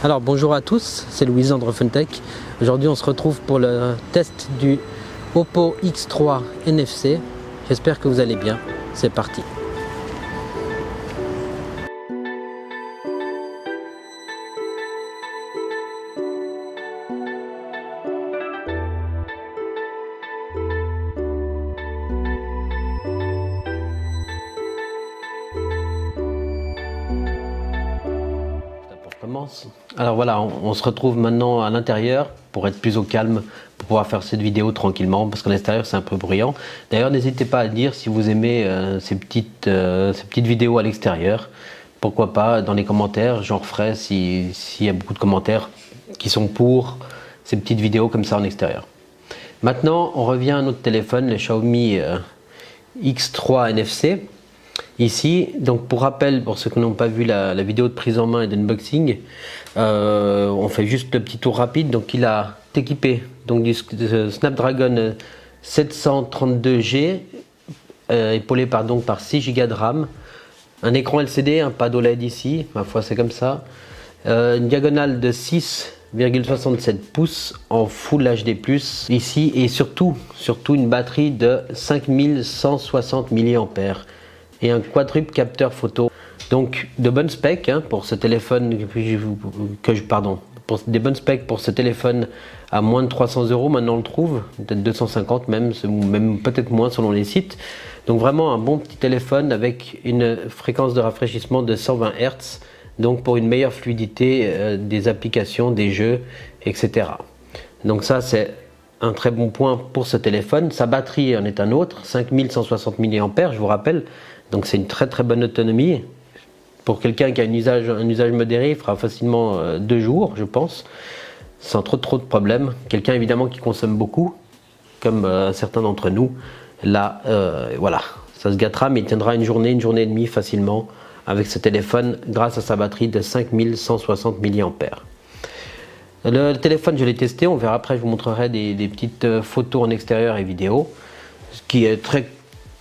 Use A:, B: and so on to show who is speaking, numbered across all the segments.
A: Alors bonjour à tous, c'est Louis-André Funtech. Aujourd'hui on se retrouve pour le test du Oppo X3 NFC. J'espère que vous allez bien, c'est parti. Alors voilà, on se retrouve maintenant à l'intérieur pour être plus au calme, pour pouvoir faire cette vidéo tranquillement, parce qu'à l'extérieur c'est un peu bruyant. D'ailleurs, n'hésitez pas à dire si vous aimez ces petites vidéos à l'extérieur. Pourquoi pas dans les commentaires, j'en referai s'il y a beaucoup de commentaires qui sont pour ces petites vidéos comme ça en extérieur. Maintenant, on revient à notre téléphone, le Xiaomi X3 NFC. Ici, donc pour rappel, pour ceux qui n'ont pas vu la vidéo de prise en main et d'unboxing, on fait juste le petit tour rapide. Donc il a équipé donc du Snapdragon 732G, épaulé par 6 Go de RAM, un écran LCD, un pas d'OLED ici, ma foi c'est comme ça, une diagonale de 6,67 pouces en Full HD+, ici, et surtout une batterie de 5160 mAh. Et un quadruple capteur photo, donc de bonnes specs pour ce téléphone des bonnes specs pour ce téléphone à moins de 300 €. Maintenant on le trouve peut-être 250 même peut-être moins selon les sites. Donc vraiment un bon petit téléphone avec une fréquence de rafraîchissement de 120 Hz, donc pour une meilleure fluidité des applications, des jeux, etc. Donc ça c'est un très bon point pour ce téléphone. Sa batterie en est un autre, 5160 mAh, je vous rappelle. Donc c'est une très bonne autonomie. Pour quelqu'un qui a un usage modéré, il fera facilement 2 jours, je pense, sans trop de problèmes. Quelqu'un évidemment qui consomme beaucoup, comme certains d'entre nous, là, voilà, ça se gâtera, mais il tiendra une journée et demie facilement avec ce téléphone grâce à sa batterie de 5160 mAh. Le téléphone, je l'ai testé, on verra après, je vous montrerai des petites photos en extérieur et vidéo, ce qui est très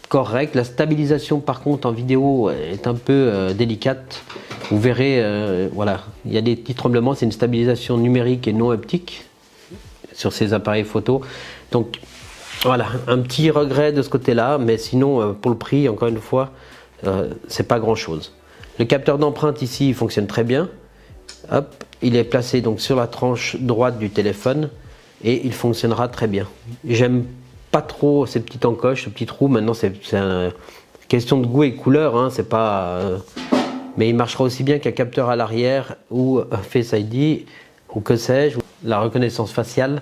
A: correct. La stabilisation par contre en vidéo est un peu délicate. Vous verrez, voilà, il y a des petits tremblements, c'est une stabilisation numérique et non optique sur ces appareils photo. Donc voilà, un petit regret de ce côté-là, mais sinon pour le prix, encore une fois, c'est pas grand-chose. Le capteur d'empreinte ici, il fonctionne très bien. Hop, il est placé donc sur la tranche droite du téléphone et il fonctionnera très bien. J'aime pas trop ces petites encoches, ce petit trou. Maintenant c'est une question de goût et couleur, c'est pas mais il marchera aussi bien qu'un capteur à l'arrière ou Face ID ou que sais-je, la reconnaissance faciale.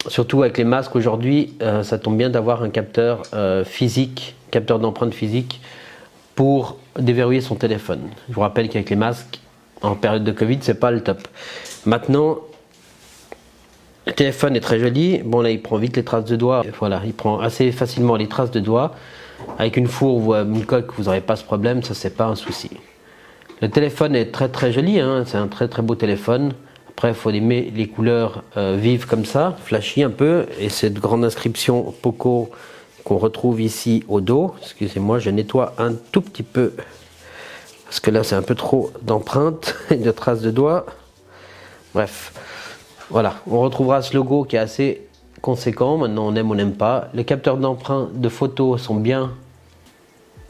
A: Surtout avec les masques aujourd'hui, ça tombe bien d'avoir un capteur physique, capteur d'empreinte physique pour déverrouiller son téléphone. Je vous rappelle qu'avec les masques en période de Covid, c'est pas le top. Maintenant, le téléphone est très joli. Bon là, il prend vite les traces de doigts. Voilà, il prend assez facilement les traces de doigts. Avec une fourbe ou une coque, vous n'aurez pas ce problème. Ça, c'est pas un souci. Le téléphone est très joli. C'est un très beau téléphone. Après, il faut aimer les couleurs vives comme ça, flashy un peu, et cette grande inscription Poco qu'on retrouve ici au dos. Excusez-moi, je nettoie un tout petit peu parce que là, c'est un peu trop d'empreintes et de traces de doigts. Bref. Voilà, on retrouvera ce logo qui est assez conséquent. Maintenant, on aime, on n'aime pas. Les capteurs d'empreintes de photos sont bien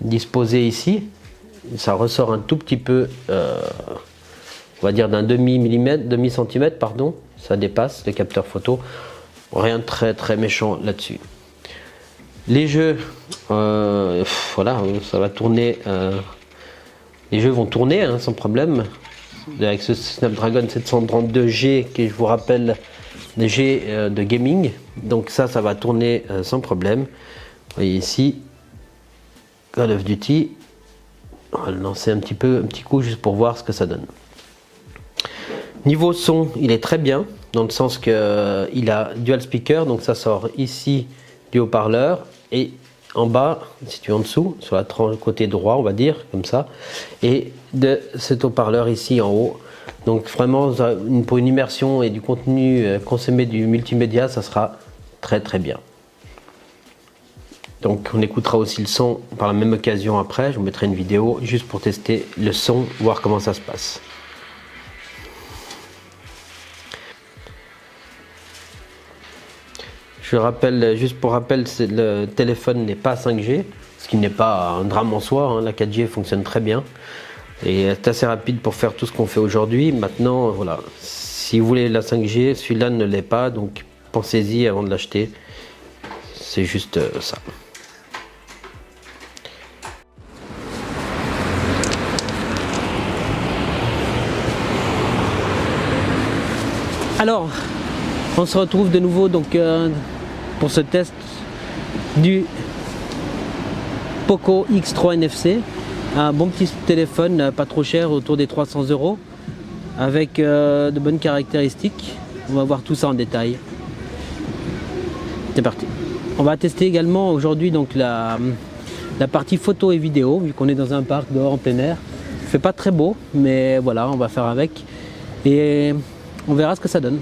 A: disposés ici. Ça ressort un tout petit peu, on va dire d'un demi-centimètre, pardon. Ça dépasse les capteurs photo. Rien de très méchant là-dessus. Les jeux, voilà, ça va tourner. Les jeux vont tourner sans problème. Avec ce Snapdragon 732G qui, je vous rappelle, G de gaming. Donc ça va tourner sans problème. Vous voyez ici, Call of Duty. On va le lancer un petit coup juste pour voir ce que ça donne. Niveau son, il est très bien, dans le sens que il a dual speaker, donc ça sort ici du haut-parleur et en bas, situé en dessous, sur la tranche côté droit, on va dire, comme ça, et de cet haut-parleur ici en haut. Donc vraiment, pour une immersion et du contenu consommé du multimédia, ça sera très bien. Donc on écoutera aussi le son par la même occasion après. Je vous mettrai une vidéo juste pour tester le son, voir comment ça se passe. Je rappelle, juste pour rappel, le téléphone n'est pas 5G, ce qui n'est pas un drame en soi, hein. La 4G fonctionne très bien et est assez rapide pour faire tout ce qu'on fait aujourd'hui. Maintenant, voilà, si vous voulez la 5G, celui-là ne l'est pas, donc pensez-y avant de l'acheter. C'est juste ça. Alors, on se retrouve de nouveau donc pour ce test du Poco X3 NFC, un bon petit téléphone, pas trop cher, autour des 300 € avec de bonnes caractéristiques. On va voir tout ça en détail. C'est parti. On va tester également aujourd'hui donc la partie photo et vidéo, vu qu'on est dans un parc dehors en plein air. Il fait pas très beau, mais voilà, on va faire avec et on verra ce que ça donne.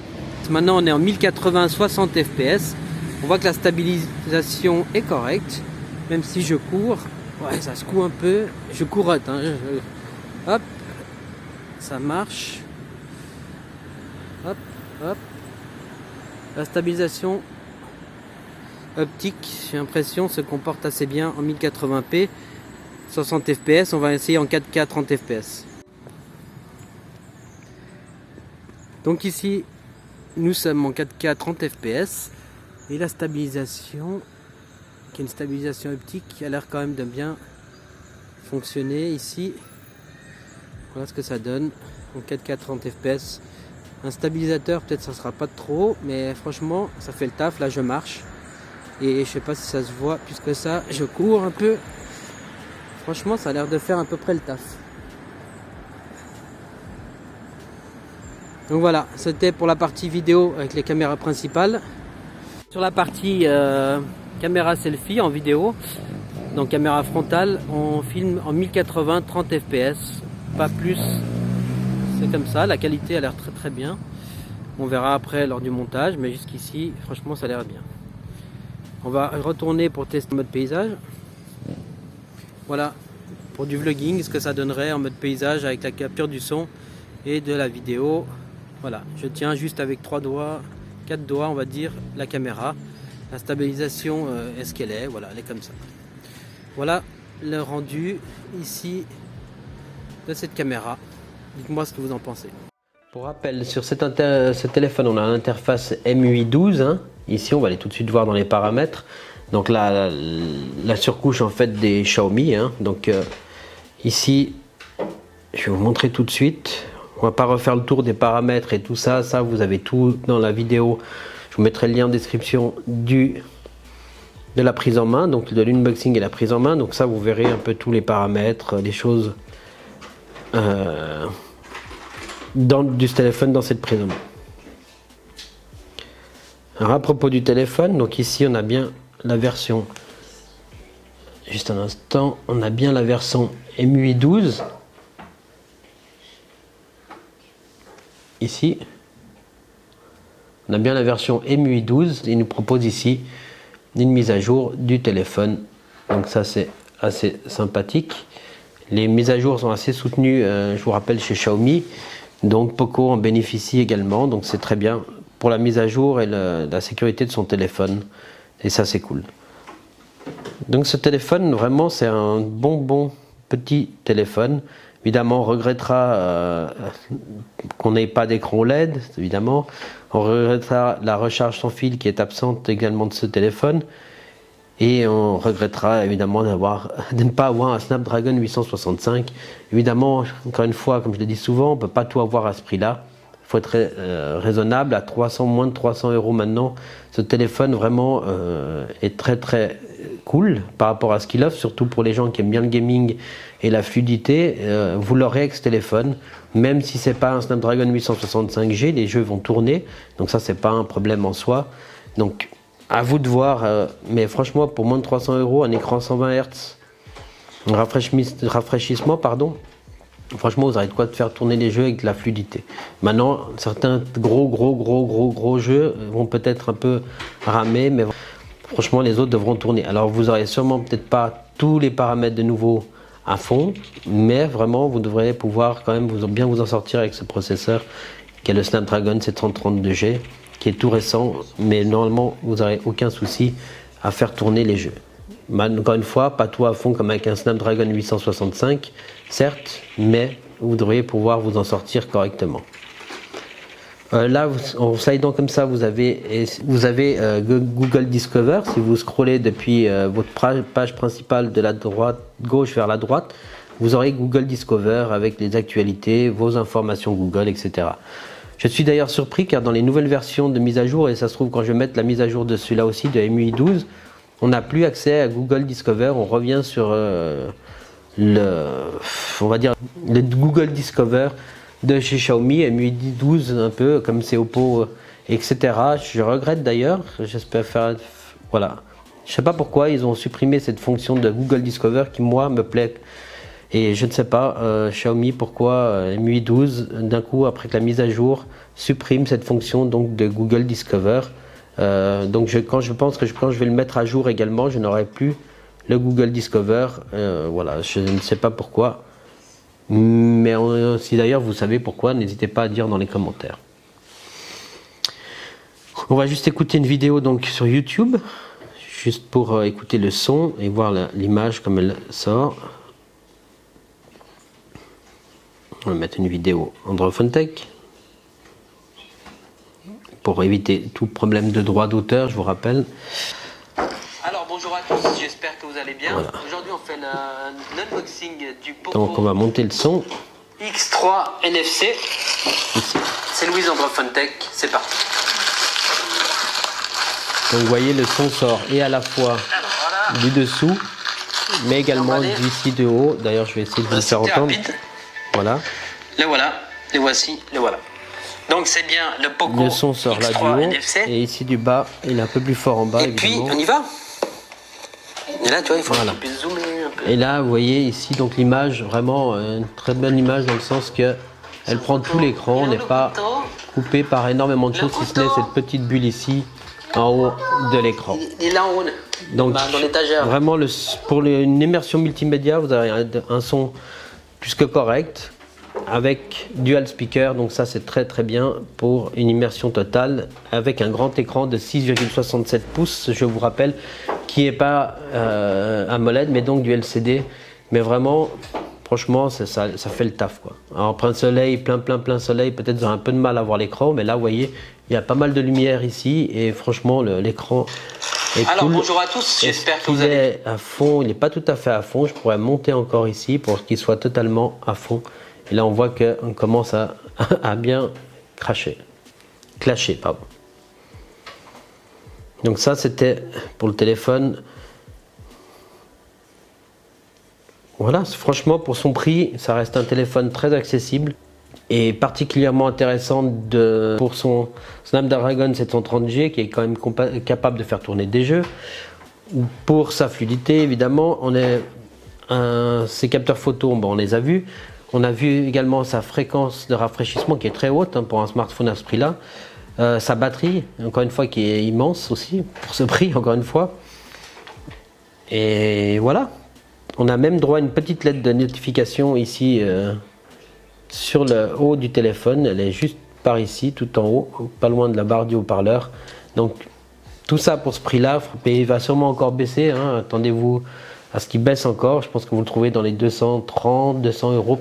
A: Maintenant on est en 1080 60 fps. On voit que la stabilisation est correcte, même si je cours. Ouais, ça secoue un peu. Je courotte, hein. Hop, ça marche. Hop, hop. La stabilisation optique, j'ai l'impression, se comporte assez bien en 1080p 60 fps. On va essayer en 4K 30 fps. Donc ici nous sommes en 4K 30 fps et la stabilisation, qui est une stabilisation optique, qui a l'air quand même de bien fonctionner ici. Voilà ce que ça donne en 4K 30 fps. Un stabilisateur, peut-être ça sera pas trop, mais franchement ça fait le taf. Là je marche et je sais pas si ça se voit, puisque ça je cours un peu. Franchement ça a l'air de faire à peu près le taf. Donc voilà, c'était pour la partie vidéo avec les caméras principales. Sur la partie caméra selfie en vidéo, donc caméra frontale, on filme en 1080 30 fps, pas plus. C'est comme ça, la qualité a l'air très très bien. On verra après lors du montage, mais jusqu'ici, franchement, ça a l'air bien. On va retourner pour tester en mode paysage. Voilà, pour du vlogging, ce que ça donnerait en mode paysage avec la capture du son et de la vidéo. Voilà, je tiens juste avec 3 doigts, 4 doigts, on va dire, la caméra. La stabilisation est ce qu'elle est, voilà, elle est comme ça. Voilà le rendu ici de cette caméra. Dites-moi ce que vous en pensez. Pour rappel, sur ce téléphone, on a l'interface MUI 12. Hein. Ici, on va aller tout de suite voir dans les paramètres. Donc là, la surcouche en fait des Xiaomi. Hein. Donc ici, je vais vous montrer tout de suite. On va pas refaire le tour des paramètres et tout ça. Ça, vous avez tout dans la vidéo. Je vous mettrai le lien en description de la prise en main, donc de l'unboxing et la prise en main. Donc ça, vous verrez un peu tous les paramètres, les choses du téléphone dans cette prise en main. Alors à propos du téléphone, donc ici on a bien la version, juste un instant, on a bien la version MUI 12. Ici, on a bien la version MUI 12. Il nous propose ici une mise à jour du téléphone. Donc ça c'est assez sympathique. Les mises à jour sont assez soutenues, je vous rappelle, chez Xiaomi. Donc Poco en bénéficie également. Donc c'est très bien pour la mise à jour et la sécurité de son téléphone. Et ça c'est cool. Donc ce téléphone, vraiment c'est un bon petit téléphone. Évidemment, on regrettera qu'on n'ait pas d'écran LED, évidemment. On regrettera la recharge sans fil qui est absente également de ce téléphone. Et on regrettera évidemment de ne pas avoir un Snapdragon 865. Évidemment, encore une fois, comme je le dis souvent, on ne peut pas tout avoir à ce prix-là. Il faut être raisonnable. À moins de 300 € maintenant, ce téléphone vraiment est très cool par rapport à ce qu'il offre, surtout pour les gens qui aiment bien le gaming et la fluidité. Vous l'aurez avec ce téléphone, même si c'est pas un Snapdragon 865G, les jeux vont tourner, donc ça c'est pas un problème en soi. Donc à vous de voir, mais franchement pour moins de 300 €, un écran 120 Hz, un rafraîchissement pardon, franchement vous aurez de quoi faire tourner les jeux avec de la fluidité. Maintenant certains gros jeux vont peut-être un peu ramer, mais franchement les autres devront tourner. Alors vous aurez sûrement peut-être pas tous les paramètres de nouveau à fond, mais vraiment vous devrez pouvoir quand même bien vous en sortir avec ce processeur qui est le Snapdragon 732G. qui est tout récent, mais normalement vous n'aurez aucun souci à faire tourner les jeux. Encore une fois, pas tout à fond comme avec un Snapdragon 865, certes, mais vous devriez pouvoir vous en sortir correctement. Là, en slidant comme ça, vous avez Google Discover. Si vous scrollez depuis votre page principale de la gauche vers la droite, vous aurez Google Discover avec les actualités, vos informations Google, etc. Je suis d'ailleurs surpris car dans les nouvelles versions de mise à jour, et ça se trouve quand je vais mettre la mise à jour de celui-là aussi, de MUI 12, on n'a plus accès à Google Discover, on revient sur on va dire le Google Discover de chez Xiaomi, MUI 12 un peu comme c'est Oppo, etc. Je regrette d'ailleurs, j'espère faire, voilà. Je sais pas pourquoi ils ont supprimé cette fonction de Google Discover qui moi me plaît. Et je ne sais pas, Xiaomi, pourquoi MUI 12, d'un coup, après que la mise à jour, supprime cette fonction donc, de Google Discover. Donc je pense que quand je vais le mettre à jour également, je n'aurai plus le Google Discover. Voilà, je ne sais pas pourquoi. Mais si d'ailleurs vous savez pourquoi, n'hésitez pas à dire dans les commentaires. On va juste écouter une vidéo donc sur YouTube, juste pour écouter le son et voir l'image comme elle sort. On va mettre une vidéo Android Phone Tech pour éviter tout problème de droit d'auteur, je vous rappelle.
B: Alors bonjour à tous, j'espère que vous allez bien. Voilà. Aujourd'hui on fait l'unboxing du Poco.
A: Donc on va monter le son.
B: X3 NFC. C'est Louise Android Phone Tech, c'est parti.
A: Donc vous voyez le son sort et à la fois voilà, du dessous, mais également d'ici de haut. D'ailleurs je vais essayer de vous faire entendre. Rapide. Voilà.
B: Le voilà, le voici, le voilà. Donc c'est bien le Poco.
A: Le son sort là du haut NFC. Et ici du bas, il est un peu plus fort en bas.
B: Et évidemment. Puis on y va. Et là tu vois, il faut voilà, un peu zoomer un peu.
A: Et là vous voyez ici donc l'image, vraiment une très belle image dans le sens que elle prend tout l'écran, on n'est pas coupé par énormément de choses si ce n'est cette petite bulle ici en haut de l'écran.
B: Il est là en haut. Donc dans l'étagère.
A: Vraiment pour une immersion multimédia, vous avez un son plus que correct avec dual speaker, donc ça c'est très très bien pour une immersion totale avec un grand écran de 6,67 pouces, je vous rappelle, qui n'est pas AMOLED mais donc du LCD, mais vraiment franchement ça fait le taf quoi. Alors plein soleil, plein soleil, peut-être vous avez un peu de mal à voir l'écran, mais là vous voyez il y a pas mal de lumière ici et franchement l'écran est
B: alors
A: cool.
B: Bonjour à tous, j'espère que vous allez
A: à fond, il n'est pas tout à fait à fond, je pourrais monter encore ici pour qu'il soit totalement à fond. Et là on voit qu'on commence à bien clasher, pardon. Donc ça c'était pour le téléphone. Voilà, franchement pour son prix, ça reste un téléphone très accessible et particulièrement intéressant pour son Snapdragon 730G qui est quand même capable de faire tourner des jeux. Pour sa fluidité évidemment, ses capteurs photo, bon, on les a vus. On a vu également sa fréquence de rafraîchissement qui est très haute pour un smartphone à ce prix là. Sa batterie, encore une fois, qui est immense aussi pour ce prix, encore une fois. Et voilà. On a même droit à une petite lettre de notification ici sur le haut du téléphone. Elle est juste par ici, tout en haut, pas loin de la barre du haut-parleur. Donc tout ça pour ce prix-là, et il va sûrement encore baisser. Attendez-vous à ce qu'il baisse encore. Je pense que vous le trouvez dans les 230, 200 euros,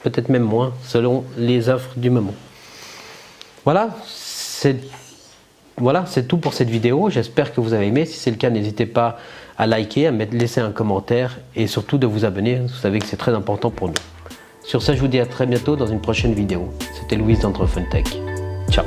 A: peut-être même moins, selon les offres du moment. Voilà, c'est tout pour cette vidéo. J'espère que vous avez aimé. Si c'est le cas, n'hésitez pas à liker, à laisser un commentaire et surtout de vous abonner. Vous savez que c'est très important pour nous. Sur ce, je vous dis à très bientôt dans une prochaine vidéo. C'était Louise d'Android Phone Tech. Ciao.